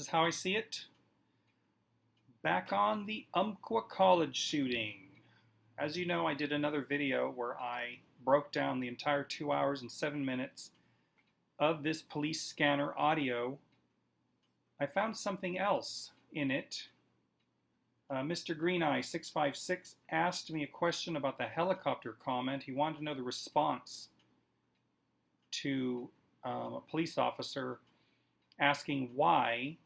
This is How I See It. Back on the Umpqua College shooting. As you know, I did another video where I broke down the entire 2 hours and 7 minutes of this police scanner audio. I found something else in it. Mr. Greeneye 656 asked me a question about the helicopter comment. He wanted to know the response to a police officer asking why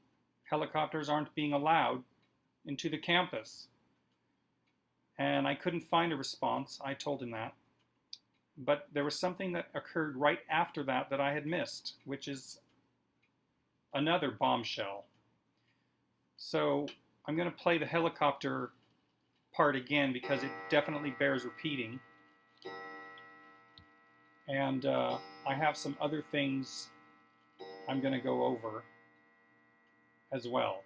helicopters aren't being allowed into the campus. And I couldn't find a response. I told him that. But there was something that occurred right after that that I had missed, which is another bombshell. So I'm going to play the helicopter part again because it definitely bears repeating. And I have some other things I'm going to go over as well.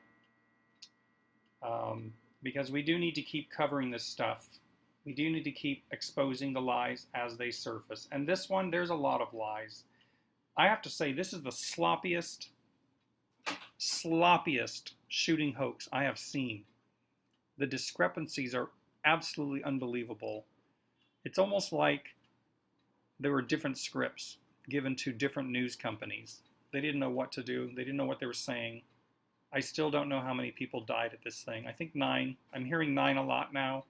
Because we do need to keep covering this stuff. We do need to keep exposing the lies as they surface. And this one, there's a lot of lies. I have to say, this is the sloppiest shooting hoax I have seen. The discrepancies are absolutely unbelievable. It's almost like there were different scripts given to different news companies. They didn't know what to do. They didn't know what they were saying. I still don't know how many people died at this thing. I think 9. I'm hearing 9 a lot now.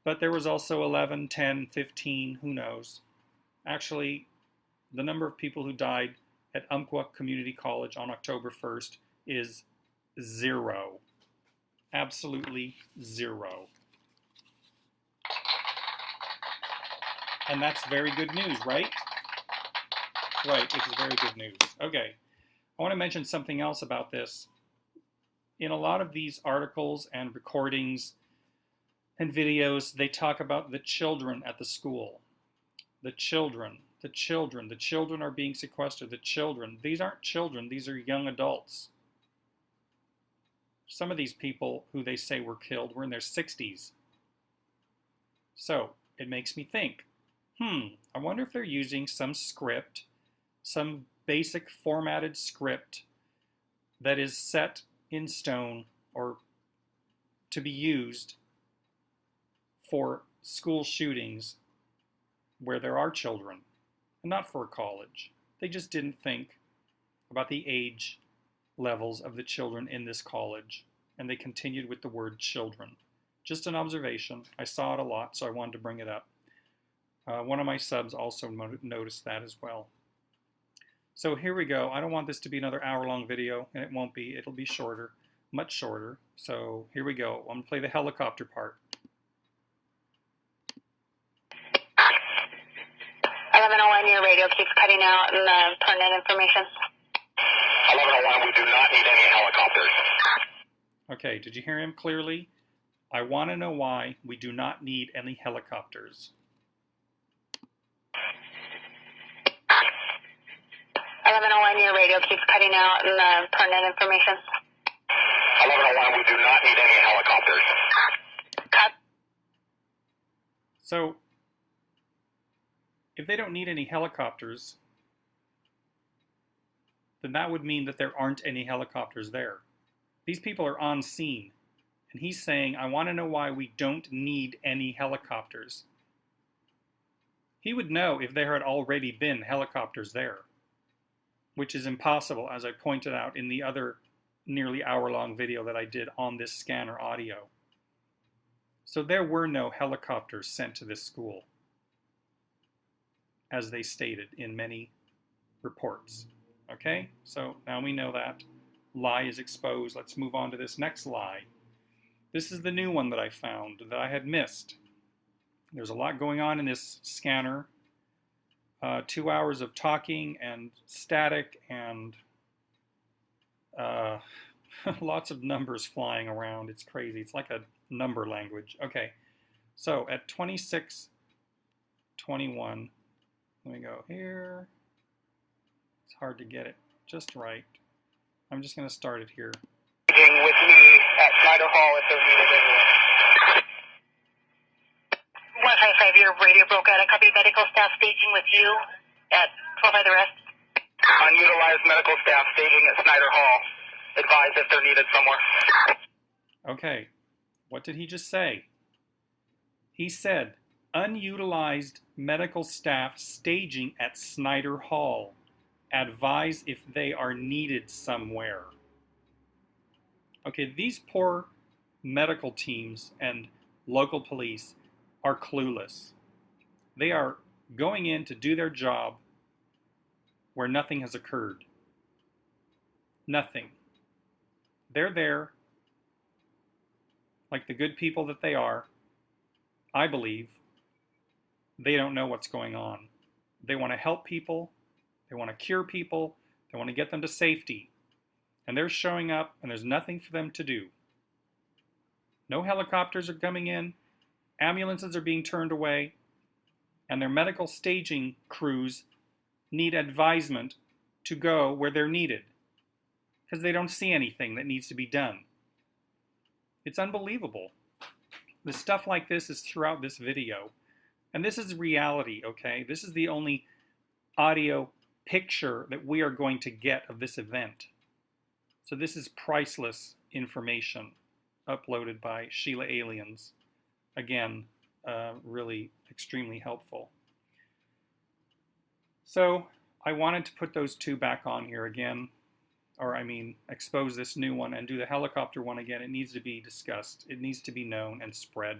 But there was also 11, 10, 15, who knows. Actually, the number of people who died at Umpqua Community College on October 1st is 0. Absolutely 0. And that's very good news, right? Right, it's very good news. Okay, I want to mention something else about this. In a lot of these articles and recordings and videos, they talk about the children at the school. The children are being sequestered. The children. These aren't children, these are young adults. Some of these people who they say were killed were in their 60s. So, it makes me think, I wonder if they're using some script, some basic formatted script that is set in stone or to be used for school shootings where there are children, and not for a college. They just didn't think about the age levels of the children in this college, and they continued with the word children. Just an observation. I saw it a lot, so I wanted to bring it up. One of my subs also noticed that as well. So here we go. I don't want this to be another hour-long video, and it won't be. It'll be shorter, much shorter. So here we go. I'm going to play the helicopter part. 1101, your radio keeps cutting out and pertinent information. 1101, we do not need any helicopters. Okay, did you hear him clearly? I want to know why we do not need any helicopters. 1101, your radio keeps cutting out and pertinent information. 1101, we do not need any helicopters. Cut. So, if they don't need any helicopters, then that would mean that there aren't any helicopters there. These people are on scene, and he's saying, I want to know why we don't need any helicopters. He would know if there had already been helicopters there, which is impossible, as I pointed out in the other nearly hour-long video that I did on this scanner audio. So there were no helicopters sent to this school, as they stated in many reports. Okay, so now we know that lie is exposed. Let's move on to this next lie. This is the new one that I found that I had missed. There's a lot going on in this scanner. 2 hours of talking and static and lots of numbers flying around. It's crazy. It's like a number language. Okay, so at 26:21, let me go here. It's hard to get it just right. I'm just going to start it here. With me at Snyder Hall if there's needed anywhere. 155, your radio broke out. I copy medical staff staging with you at 12 by the rest. Unutilized medical staff staging at Snyder Hall. It's if they're needed somewhere. Okay, what did he just say? He said, unutilized medical staff staging at Snyder Hall. Advise if they are needed somewhere. Okay, these poor medical teams and local police are clueless. They are going in to do their job where nothing has occurred. Nothing. They're there, like the good people that they are. I believe they don't know what's going on. They want to help people. They want to cure people. They want to get them to safety. And they're showing up, and there's nothing for them to do. No helicopters are coming in. Ambulances are being turned away. And their medical staging crews need advisement to go where they're needed, because they don't see anything that needs to be done. It's unbelievable. The stuff like this is throughout this video. And this is reality, okay? This is the only audio picture that we are going to get of this event. So this is priceless information uploaded by Sheila Aliens. Again, really extremely helpful. So I wanted to put those two back on here again, or I mean expose this new one and do the helicopter one again. It needs to be discussed. It needs to be known and spread.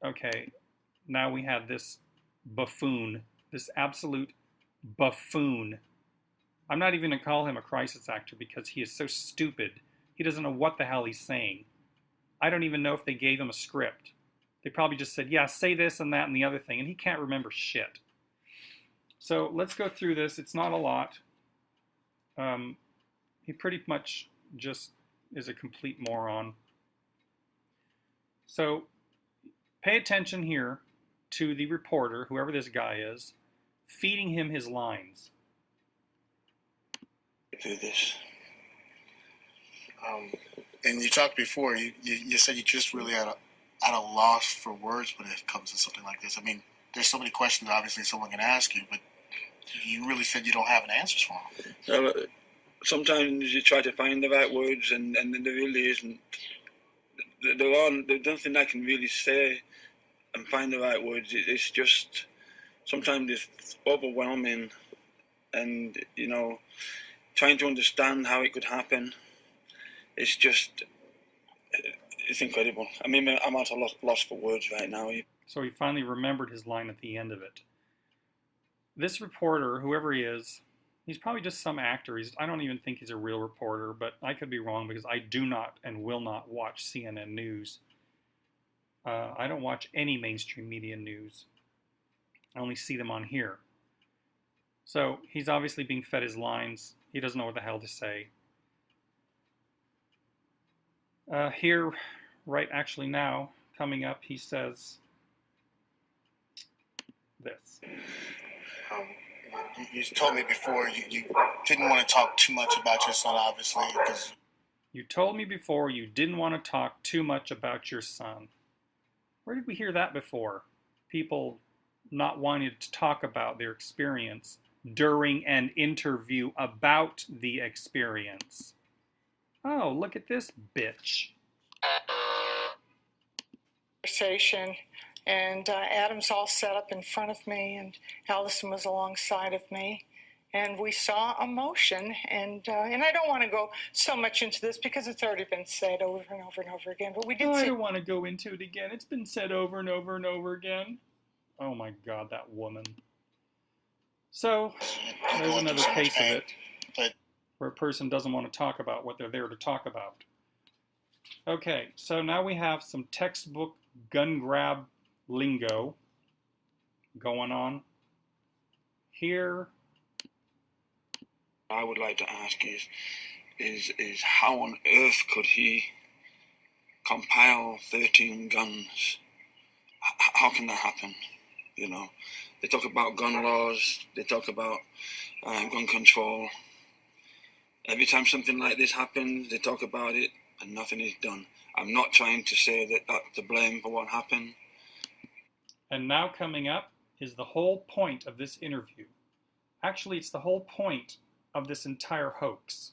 Okay, now we have this buffoon, this absolute buffoon. I'm not even going to call him a crisis actor because he is so stupid. He doesn't know what the hell he's saying. I don't even know if they gave him a script. They probably just said, yeah, say this and that and the other thing, and he can't remember shit. So let's go through this. It's not a lot. He pretty much just is a complete moron. So pay attention here to the reporter, whoever this guy is, feeding him his lines. Do this. And you talked before, you said you just really at a loss for words when it comes to something like this. I mean, there's so many questions obviously someone can ask you, but you really said you don't have an answers for them. Well, sometimes you try to find the right words and there really isn't. There's nothing I can really say and find the right words. It's just, sometimes it's overwhelming, and, you know, trying to understand how it could happen, it's just, it's incredible. I mean, I'm at a loss for words right now. So he finally remembered his line at the end of it. This reporter, whoever he is, he's probably just some actor. I don't even think he's a real reporter, but I could be wrong because I do not and will not watch CNN News. I don't watch any mainstream media news. I only see them on here. So he's obviously being fed his lines. He doesn't know what the hell to say. Here, right actually now, coming up, he says this. You told me before you didn't want to talk too much about your son, obviously. Because you told me before you didn't want to talk too much about your son. Where did we hear that before? People not wanting to talk about their experience during an interview about the experience. Oh, look at this bitch. Conversation, and Adam's all set up in front of me, and Allison was alongside of me, and we saw a motion, and I don't want to go so much into this because it's already been said over and over and over again, but we did see... I don't want to go into it again. It's been said over and over and over again. Oh my God, that woman. So, there's another case of it, where a person doesn't want to talk about what they're there to talk about. Okay, so now we have some textbook gun grab lingo going on. Here, I would like to ask is how on earth could he compile 13 guns? How can that happen? You know, they talk about gun laws, they talk about gun control. Every time something like this happens, they talk about it and nothing is done. I'm not trying to say that that's to blame for what happened. And now coming up is the whole point of this interview. Actually, it's the whole point of this entire hoax.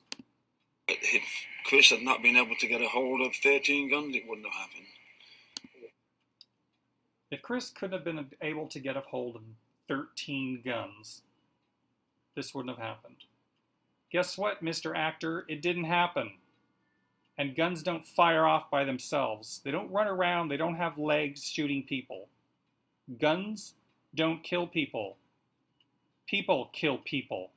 If Chris had not been able to get a hold of 13 guns, it wouldn't have happened. If Chris couldn't have been able to get a hold of 13 guns, this wouldn't have happened. Guess what, Mr. Actor? It didn't happen. And guns don't fire off by themselves. They don't run around. They don't have legs shooting people. Guns don't kill people. People kill people.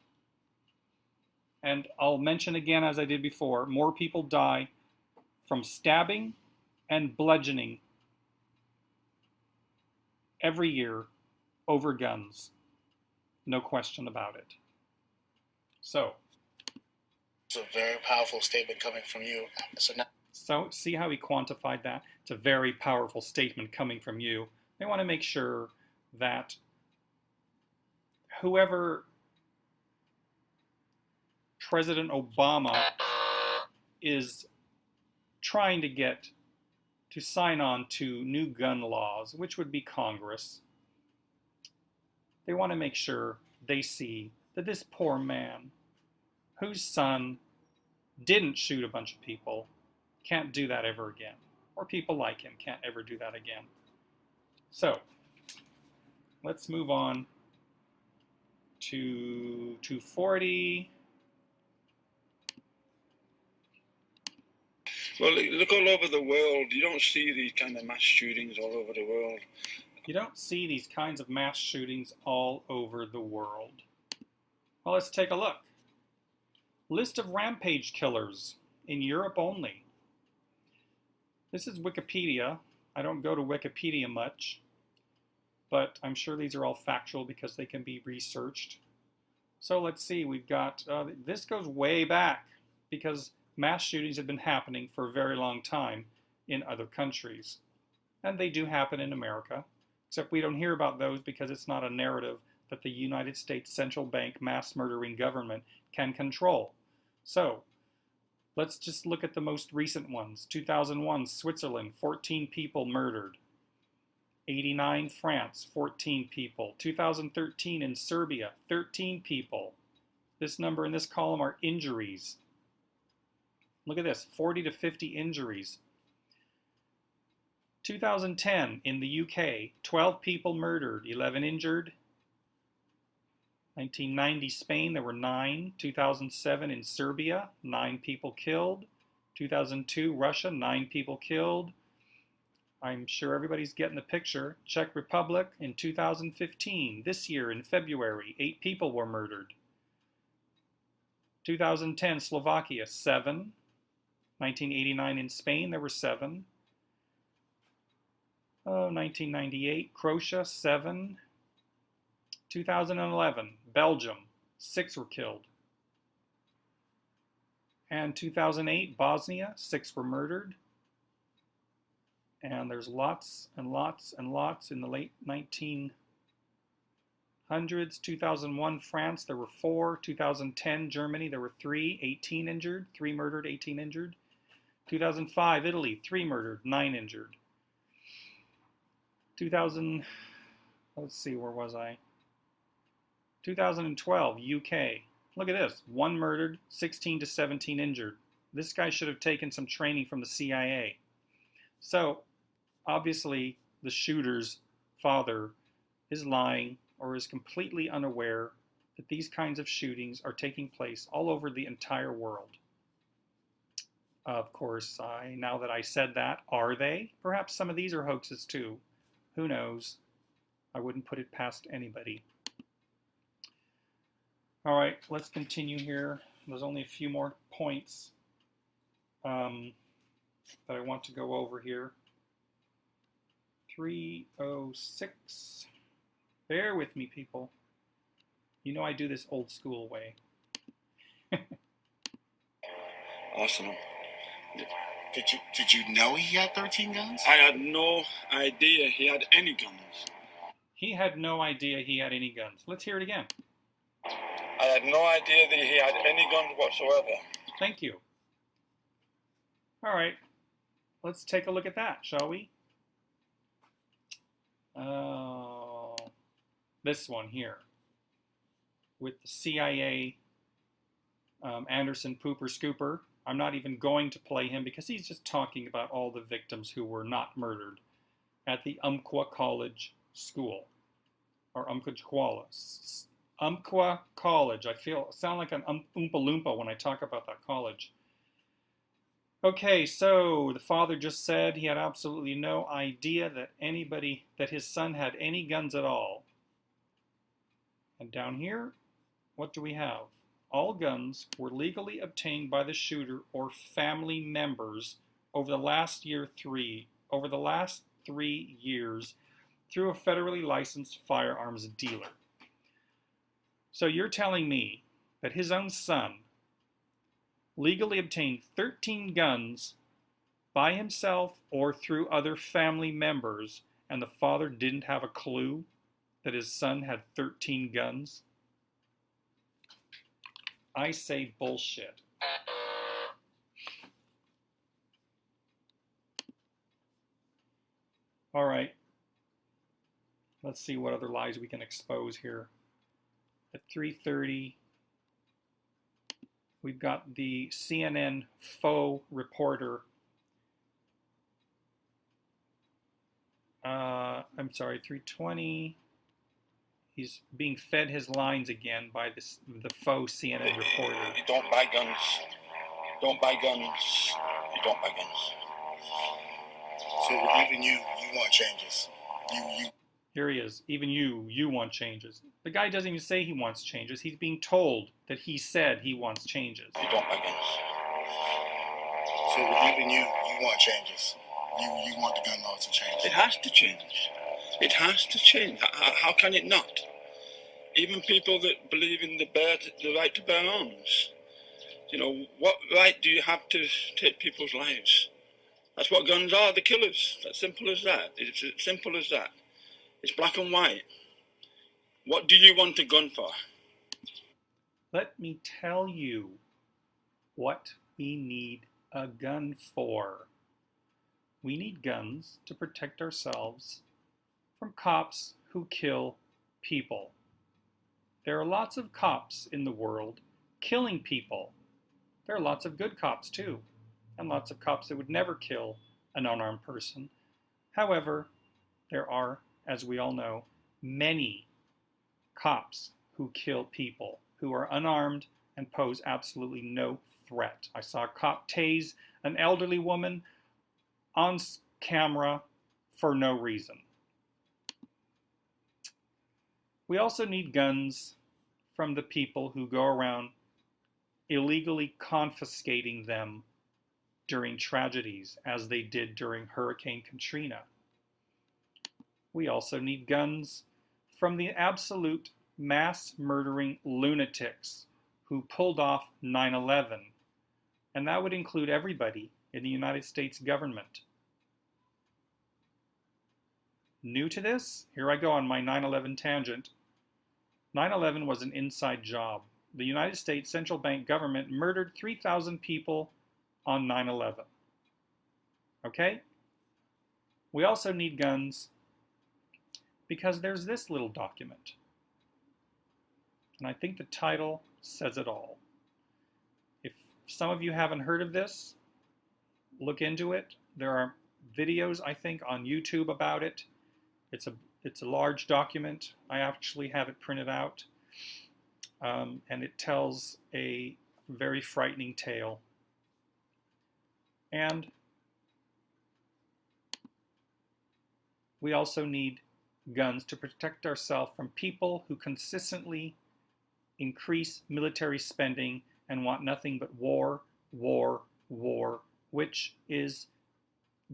And I'll mention again, as I did before, more people die from stabbing and bludgeoning every year over guns. No question about it. So it's a very powerful statement coming from you. So see how he quantified that? It's a very powerful statement coming from you. They want to make sure that whoever President Obama is trying to get to sign on to new gun laws, which would be Congress, they want to make sure they see that this poor man, whose son didn't shoot a bunch of people, can't do that ever again. Or people like him can't ever do that again. So, let's move on to 240. Well, look all over the world. You don't see these kind of mass shootings all over the world. You don't see these kinds of mass shootings all over the world. Well, let's take a look. List of rampage killers in Europe only. This is Wikipedia. I don't go to Wikipedia much, but I'm sure these are all factual because they can be researched. So let's see, we've got, this goes way back because mass shootings have been happening for a very long time in other countries. And they do happen in America, except we don't hear about those because it's not a narrative that the United States central bank mass murdering government can control. So, let's just look at the most recent ones. 2001, Switzerland, 14 people murdered. 89, France, 14 people. 2013 in Serbia, 13 people. This number in this column are injuries. Look at this, 40 to 50 injuries. 2010 in the UK, 12 people murdered, 11 injured. 1990 Spain, there were 9. 2007 in Serbia, 9 people killed. 2002 Russia, 9 people killed. I'm sure everybody's getting the picture. Czech Republic in 2015, this year in February, 8 people were murdered. 2010 Slovakia, 7. 1989 in Spain, there were 7. 1998 Croatia, 7. 2011, Belgium, 6 were killed. And 2008, Bosnia, 6 were murdered. And there's lots and lots and lots in the late 1900s. 2001, France, there were 4. 2010, Germany, there were 3, 18 injured. 3 murdered, 18 injured. 2005, Italy, 3 murdered, 9 injured. Let's see, where was I? 2012, UK. Look at this. 1 murdered, 16 to 17 injured. This guy should have taken some training from the CIA. So, obviously, the shooter's father is lying or is completely unaware that these kinds of shootings are taking place all over the entire world. Of course, now that I said that, are they? Perhaps some of these are hoaxes too. Who knows? I wouldn't put it past anybody. All right, let's continue here. There's only a few more points that I want to go over here. 306. Bear with me, people. You know I do this old school way. Awesome. Did you know he had 13 guns? I had no idea he had any guns. He had no idea he had any guns. Let's hear it again. I had no idea that he had any guns whatsoever. Thank you. All right, let's take a look at that, shall we? This one here. with the CIA Anderson Pooper Scooper. I'm not even going to play him because he's just talking about all the victims who were not murdered at the Umpqua College School, or Umpqua College. I sound like an Oompa Loompa when I talk about that college. Okay, so the father just said he had absolutely no idea that his son had any guns at all. And down here, what do we have? All guns were legally obtained by the shooter or family members over the last 3 years through a federally licensed firearms dealer. So you're telling me that his own son legally obtained 13 guns by himself or through other family members, and the father didn't have a clue that his son had 13 guns? I say bullshit. All right. Let's see what other lies we can expose here. At 3:30, we've got the CNN faux reporter. I'm sorry, 3:20. He's being fed his lines again by the faux CNN reporter. You don't buy guns. Don't buy guns. You don't buy guns. So even you want changes. You. Here he is. Even you want changes. The guy doesn't even say he wants changes. He's being told that he said he wants changes. You don't buy guns. So even you want changes. You want the gun laws to change. It has to change. It has to change. How can it not? Even people that believe in the right to bear arms. You know, what right do you have to take people's lives? That's what guns are, the killers. That's simple as that. It's as simple as that. It's black and white. What do you want a gun for? Let me tell you what we need a gun for. We need guns to protect ourselves from cops who kill people. There are lots of cops in the world killing people. There are lots of good cops too, and lots of cops that would never kill an unarmed person. However, there are, as we all know, many cops who kill people, who are unarmed and pose absolutely no threat. I saw a cop tase an elderly woman on camera for no reason. We also need guns from the people who go around illegally confiscating them during tragedies, as they did during Hurricane Katrina. We also need guns from the absolute mass murdering lunatics who pulled off 9/11, and that would include everybody in the United States government. New to this? Here I go on my 9/11 tangent. 9/11 was an inside job. The United States central bank government murdered 3,000 people on 9/11. Okay? We also need guns because there's this little document. And I think the title says it all. If some of you haven't heard of this, look into it. There are videos, I think, on YouTube about it. It's a large document. I actually have it printed out. And it tells a very frightening tale. And we also need guns to protect ourselves from people who consistently increase military spending and want nothing but war, war, war, which is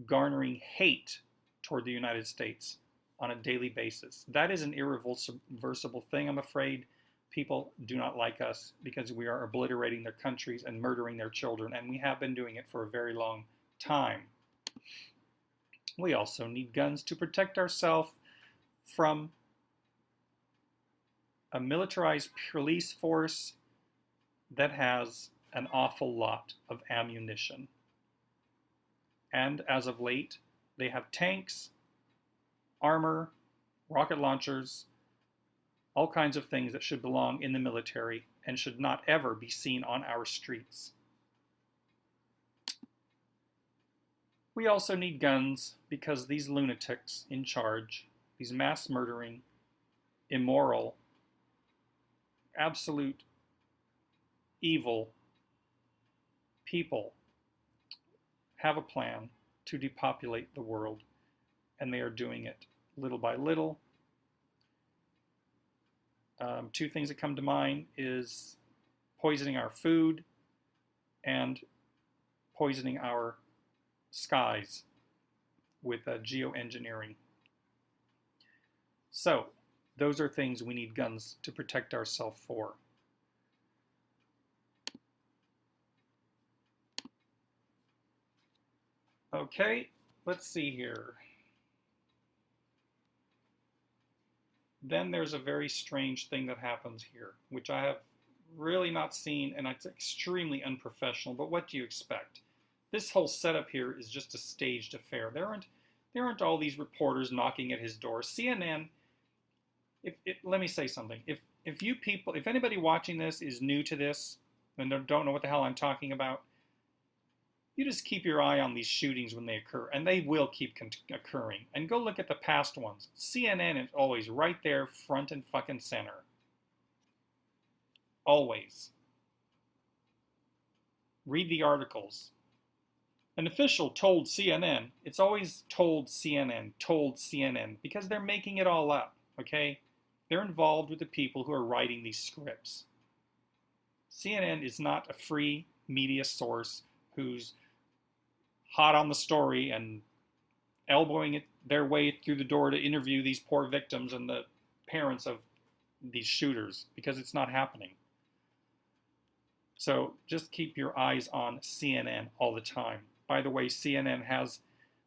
garnering hate toward the United States on a daily basis. That is an irreversible thing, I'm afraid. People do not like us because we are obliterating their countries and murdering their children, and we have been doing it for a very long time. We also need guns to protect ourselves from a militarized police force that has an awful lot of ammunition. And as of late, they have tanks, armor, rocket launchers, all kinds of things that should belong in the military and should not ever be seen on our streets. We also need guns because these lunatics in charge, these mass murdering, immoral, absolute evil people have a plan to depopulate the world, and they are doing it little by little. Two things that come to mind is poisoning our food and poisoning our skies with geoengineering. So, those are things we need guns to protect ourselves for. Okay, let's see here. Then there's a very strange thing that happens here, which I have really not seen, and it's extremely unprofessional, but what do you expect? This whole setup here is just a staged affair. There aren't all these reporters knocking at his door. CNN, let me say something. If anybody watching this is new to this and don't know what the hell I'm talking about, you just keep your eye on these shootings when they occur, and they will keep occurring. And go look at the past ones. CNN is always right there, front and fucking center. Always. Read the articles. An official told CNN. It's always told CNN, because they're making it all up, okay? They're involved with the people who are writing these scripts. CNN is not a free media source who's hot on the story and elbowing it their way through the door to interview these poor victims and the parents of these shooters, because it's not happening. So just keep your eyes on CNN all the time. By the way, CNN has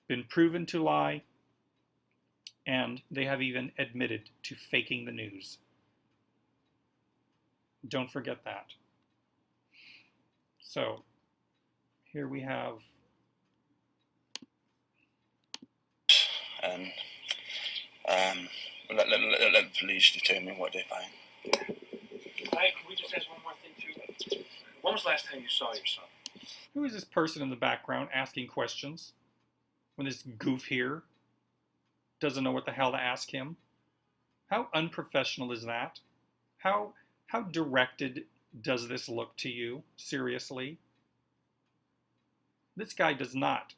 been proven to lie, and they have even admitted to faking the news. Don't forget that. So here we have let the police determine what they find. Mike, can we just ask one more thing too? When was the last time you saw your son? Who is this person in the background asking questions when this goof here doesn't know what the hell to ask him? How unprofessional is that? How directed does this look to you? Seriously? This guy does not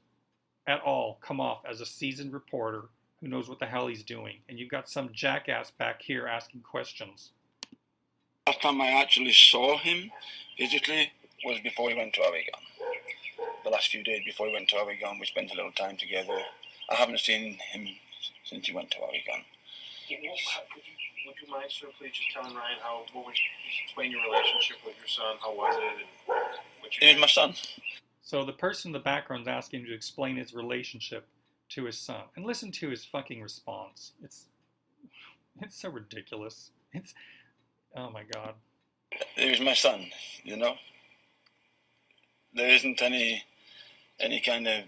at all come off as a seasoned reporter who knows what the hell he's doing. And you've got some jackass back here asking questions. Last time I actually saw him physically was before he went to Oregon. The last few days before he went to Oregon, we spent a little time together. I haven't seen him since he went to Oregon. Would you mind, sir, please just telling Ryan explain your relationship with your son? How was it? And what you He was my son. So the person in the background is asking him to explain his relationship to his son. And listen to his fucking response. It's so ridiculous. Oh my God. He was my son, you know. There isn't any kind of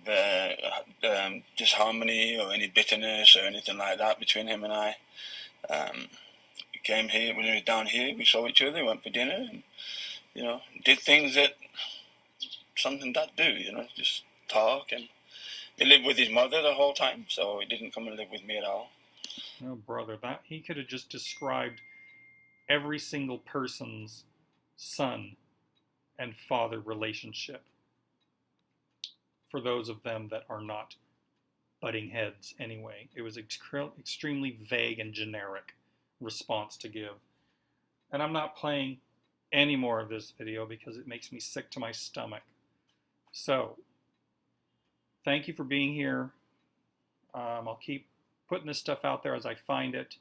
disharmony or any bitterness or anything like that between him and I. We came here, when he was down here, we saw each other, went for dinner, and, you know, did things that something that do, you know, just talk. And he lived with his mother the whole time, so he didn't come and live with me at all. Oh, brother, that he could have just described every single person's son and father relationship for those of them that are not butting heads anyway. It was extremely vague and generic response to give. And I'm not playing any more of this video because it makes me sick to my stomach. So, thank you for being here. I'll keep putting this stuff out there as I find it.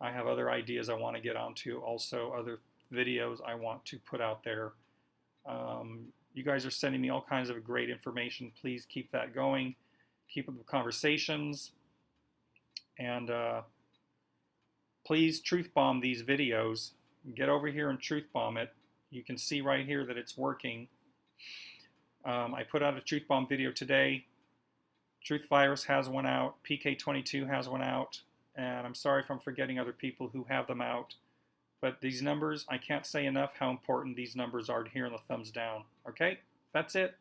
I have other ideas I want to get onto, also other videos I want to put out there. You guys are sending me all kinds of great information. Please keep that going. Keep up the conversations. And please truth bomb these videos. Get over here and truth bomb it. You can see right here that it's working. I put out a truth bomb video today. Truth Virus has one out. PK22 has one out. and I'm sorry if I'm forgetting other people who have them out. But these numbers, I can't say enough how important these numbers are here in the thumbs down. Okay, that's it.